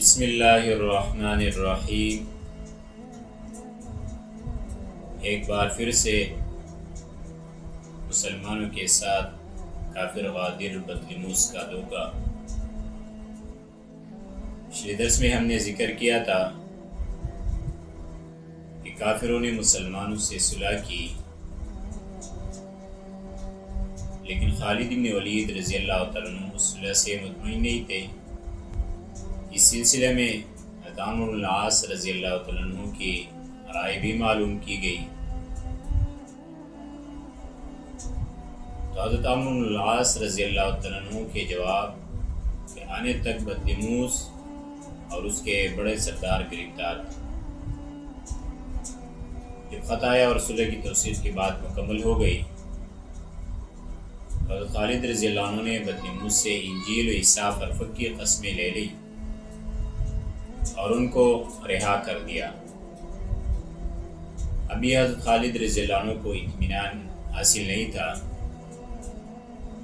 بسم اللہ الرحمن الرحیم۔ ایک بار پھر سے مسلمانوں کے ساتھ کافر غادر بطلیموس کا دھوکہ۔ پچھلے درس میں ہم نے ذکر کیا تھا کہ کافروں نے مسلمانوں سے صلح کی، لیکن خالد بن ولید رضی اللہ تعالیٰ عنہ اس صلح سے مطمئن نہیں تھے۔ اس سلسلے میں عمرو بن العاص رضی اللہ تعالیٰ عنہ کی رائے بھی معلوم کی گئی۔ تو حضرت عمرو بن العاص رضی اللہ تعالیٰ عنہ کے جواب کے آنے تک بطلیموس اور اس کے بڑے سردار گرفتار تھے۔ جب خط آیا اور صلح کی توثیق کی بات مکمل ہو گئی، حضرت خالد رضی اللہ عنہ نے بطلیموس سے انجیل و عیسیٰ فرفق کی قسمیں لے لی اور ان کو رہا کر دیا۔ ابھی حضرت خالد رضی اللہ عنہ کو اطمینان حاصل نہیں تھا،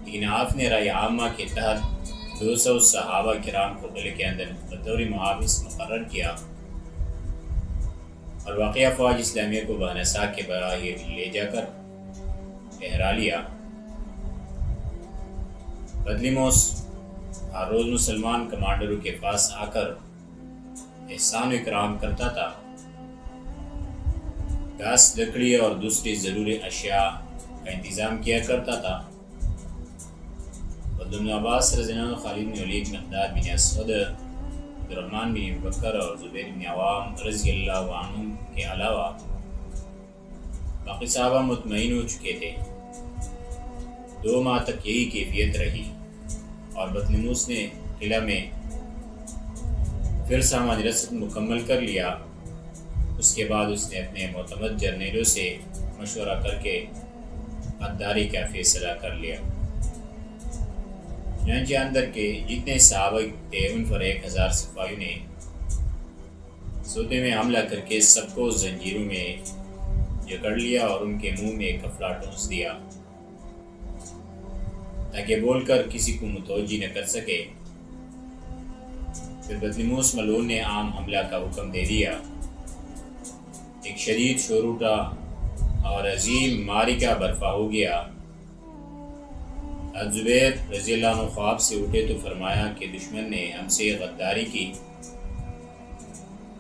لیکن آپ نے رائے عامہ کے تحت 200 صحابہ کرام کو قلعے کے اندر بطور محافظ مقرر کیا اور واقعہ فوج اسلامیہ کو بہنسا کے براہ لے جا کر ٹھہرا لیا۔ بطلیموس ہر روز مسلمان کمانڈروں کے پاس آ کر احسان و اکرام کرتا تھا، گھاس، لکڑی اور دوسری ضروری اشیاء کا انتظام کیا کرتا تھا۔ بن عباس رضی اللہ عنہ، خالد بن ولید، مقداد بن اسود، عبدالرحمن بن ابی بکر اور زبیر بن عوام رضی اللہ عنہم کے علاوہ باقی صحابہ مطمئن ہو چکے تھے۔ 2 ماہ تک یہی کیفیت رہی اور بطلیموس نے قلعہ میں پھر سامان رسد مکمل کر لیا۔ اس کے بعد اس نے اپنے معتمد جرنیلوں سے مشورہ کر کے غداری کا فیصلہ کر لیا۔ چنانچہ اندر کے جتنے صحابہ تھے ان پر 1000 سپاہیوں نے سودے میں حملہ کر کے سب کو زنجیروں میں جکڑ لیا اور ان کے منہ میں کپڑا ٹھونس دیا تاکہ بول کر کسی کو متوجہ نہ کر سکے۔ پھر بطلیموس ملعون نے عام حملہ کا حکم دے دیا۔ ایک شدید شور اٹھا اور عظیم معرکہ برپا ہو گیا۔ حضرت زبیر رضی اللہ عنہ خواب سے اٹھے تو فرمایا کہ دشمن نے ہم سے غداری کی۔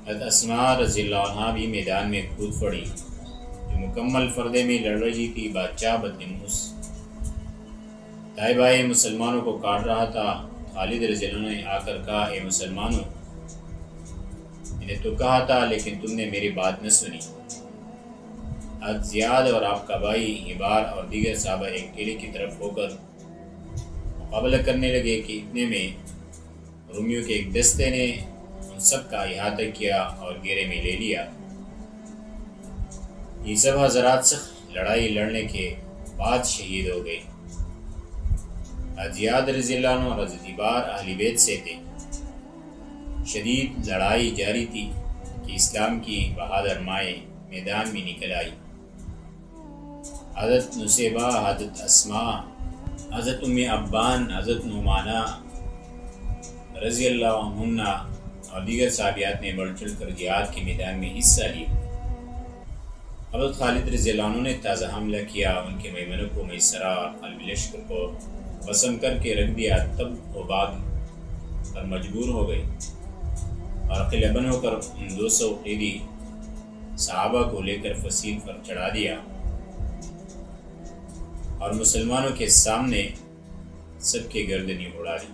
حضرت اسماء رضی اللہ عنہ بھی میدان میں کود پڑی، جو مکمل پردے میں لڑ رہی تھی۔ بادشاہ بطلیموس دائیں بائیں مسلمانوں کو کاٹ رہا تھا۔ خالد رضی اللہ عنہ نے آ کر کہا، اے مسلمانوں، میں نے تو کہا تھا لیکن تم نے میری بات نہ سنی۔ حضرت زیاد اور آپ کا بھائی حبار اور دیگر صحابہ ایک قلعے کی طرف ہو کر مقابلہ کرنے لگے کہ اتنے میں رومیوں کے ایک دستے نے ان سب کا احاطہ کیا اور گھیرے میں لے لیا۔ یہ سب حضرات سخت لڑائی لڑنے کے بعد شہید ہو گئے۔ حضرت زیاد رضی اللہ عنہ اور حضرت حبار اہل بیت سے تھے۔ شدید لڑائی جاری تھی کہ اسلام کی بہادر مائیں میدان میں نکل آئی۔ حضرت نصیبہ، حضرت اسماء، حضرت ام ابان، حضرت نعمانہ رضی اللہ عنہن اور دیگر صحابیات نے بڑھ چڑھ کر جہاد کے میدان میں حصہ لیا۔ حضرت خالد رضی اللہ عنہ نے تازہ حملہ کیا، ان کے میمنوں کو میسرہ اور قلب لشکر کو قسم کر کے رکھ دیا، تب وہ باغ پر مجبور ہو گئی اور قلعہ بند ہو کر ان 200 قیدی صحابہ کو لے کر فصیل پر چڑھا دیا اور مسلمانوں کے سامنے سب کے گردنیں اڑا دی۔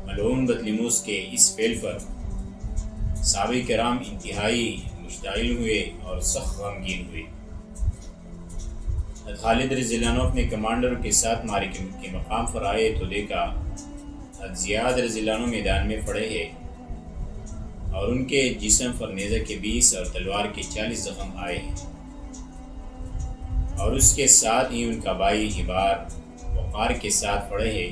ملعون بطلیموس کے اس فعل پر صحابہ کرام انتہائی مشتعل ہوئے اور سخت غمگین ہوئے۔ خالد رضی اللہ عنہ اپنے کمانڈروں کے ساتھ معرکے کے مقام پر آئے تو دیکھا حضرت زیاد رضی اللہ عنہ میدان میں پڑے ہیں اور ان کے جسم پر نیزہ کے 20 اور تلوار کے 40 زخم آئے ہیں، اور اس کے ساتھ ہی ان کا بھائی حبار وقار کے ساتھ پڑے ہیں،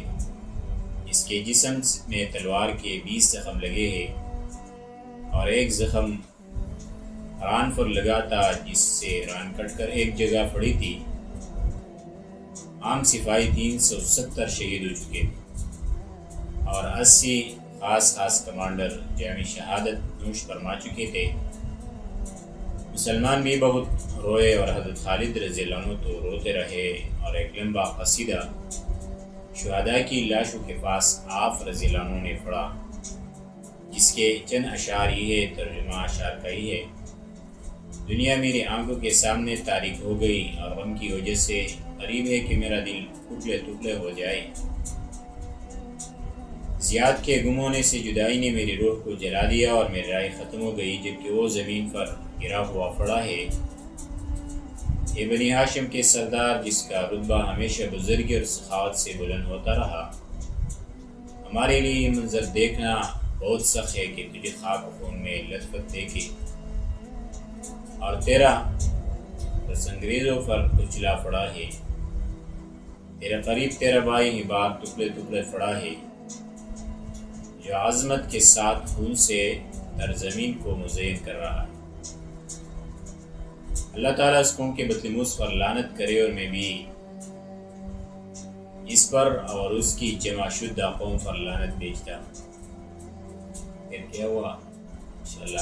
جس کے جسم میں تلوار کے 20 زخم لگے ہیں اور ایک زخم ران پر لگا تھا، جس سے ران کٹ کر ایک جگہ پڑی تھی۔ عام سپاہی 370 شہید ہو چکے اور 80 خاص کمانڈر جامع شہادت نوش فرما چکے تھے۔ مسلمان بھی بہت روئے اور حضرت خالد رضی اللہ عنہ تو روتے رہے، اور ایک لمبا قصیدہ شہداء کی لاشوں کے پاس آپ رضی اللہ عنہ نے پڑھا، جس کے چند اشعار یہ ترجمہ اشعار کا ہی ہے۔ دنیا میری آنکھوں کے سامنے تاریک ہو گئی، اور غم کی وجہ سے قریب ہے کہ میرا دل ٹکڑے ٹکڑے ہو جائے۔ زیاد کے گم ہونے سے جدائی نے میری روح کو جلا دیا، اور میری رائے ختم ہو گئی، جبکہ وہ زمین پر گرا ہوا پڑا ہے۔ یہ بنی ہاشم کے سردار، جس کا رتبہ ہمیشہ بزرگی اور سخاوت سے بلند ہوتا رہا، ہمارے لیے یہ منظر دیکھنا بہت سخت ہے کہ تجھے خاک و خون میں لطفت دے کے اور تیرا بس انگریزوں پر کچلا پڑا ہے، تیرے قریب تیرا بھائی ہی بار ٹکڑے ٹکڑے پڑا ہے، جو عظمت کے ساتھ خون سے در زمین کو مزین کر رہا ہے۔ اللہ تعالیٰ اس قوم کے بطلیموس پر لعنت کرے، اور میں بھی اس پر اور اس کی جمع شدہ قوم پر لعنت بھیجتا ہوں۔ پھر کیا ہوا؟ انشاءاللہ